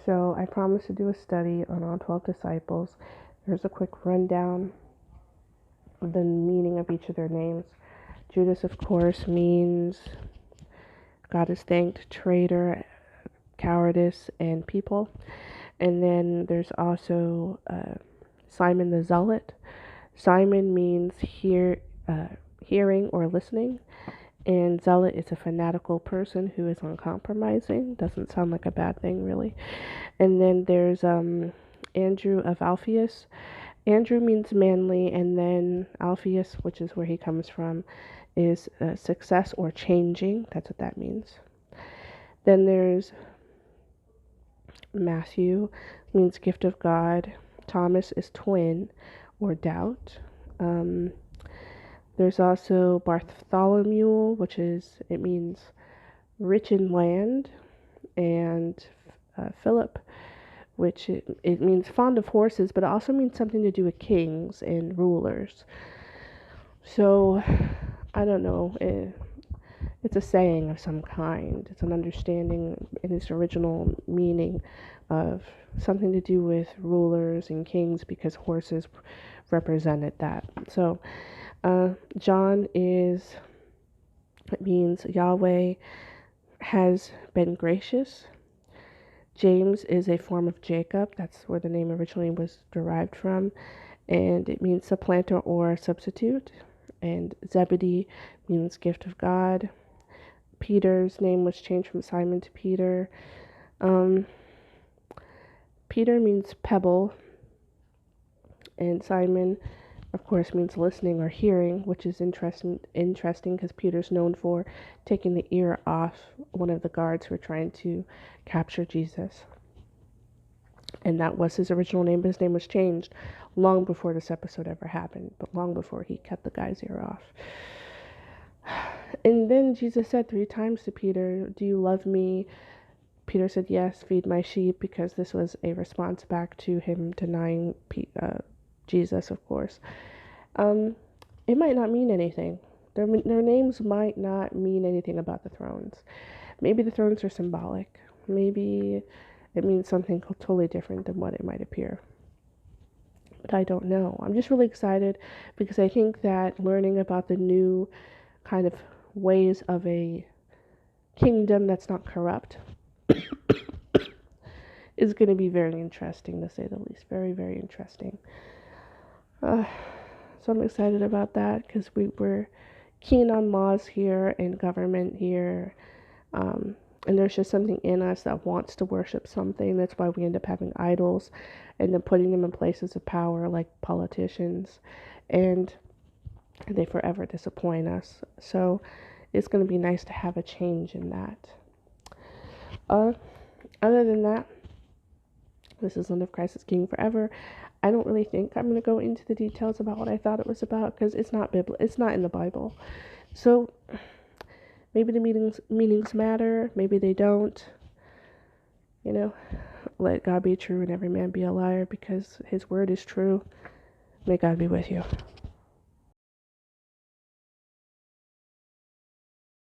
So I promised to do a study on all 12 disciples. There's a quick rundown of the meaning of each of their names. Judas, of course, means God is thanked, traitor, cowardice, and people. And then there's also Simon the Zealot. Simon means hearing or listening, and zealot is a fanatical person who is uncompromising. Doesn't sound like a bad thing, really. And then there's Andrew of Alphaeus. Andrew means manly, and then Alphaeus, which is where he comes from, is success or changing. That's what that means. Then there's Matthew, means gift of God. Thomas is twin or doubt. There's also Bartholomew, it means rich in land, and Philip, which it means fond of horses, but it also means something to do with kings and rulers. So, I don't know. It's a saying of some kind. It's an understanding in its original meaning of something to do with rulers and kings because horses represented that. So, John it means Yahweh has been gracious. James is a form of Jacob. That's where the name originally was derived from. And it means supplanter or substitute. And Zebedee means gift of God. Peter's name was changed from Simon to Peter. Peter means pebble. And Simon, of course, means listening or hearing, which is interesting because Peter's known for taking the ear off one of the guards who were trying to capture Jesus. And that was his original name, but his name was changed long before this episode ever happened, but long before he cut the guy's ear off. And then Jesus said 3 times to Peter, "Do you love me?" Peter said, "Yes, feed my sheep," because this was a response back to him denying Jesus, of course. It might not mean anything. Their names might not mean anything about the thrones. Maybe the thrones are symbolic. Maybe it means something totally different than what it might appear. But I don't know. I'm just really excited because I think that learning about the new kind of ways of a kingdom that's not corrupt is going to be very interesting, to say the least. Very, very interesting. So I'm excited about that because we're keen on laws here and government here. And there's just something in us that wants to worship something. That's why we end up having idols and then putting them in places of power like politicians. And they forever disappoint us. So it's going to be nice to have a change in that. Other than that, this is Land of Christ is King Forever. I don't really think I'm going to go into the details about what I thought it was about because it's not It's not in the Bible. So maybe the meanings matter. Maybe they don't. Let God be true and every man be a liar because his word is true. May God be with you.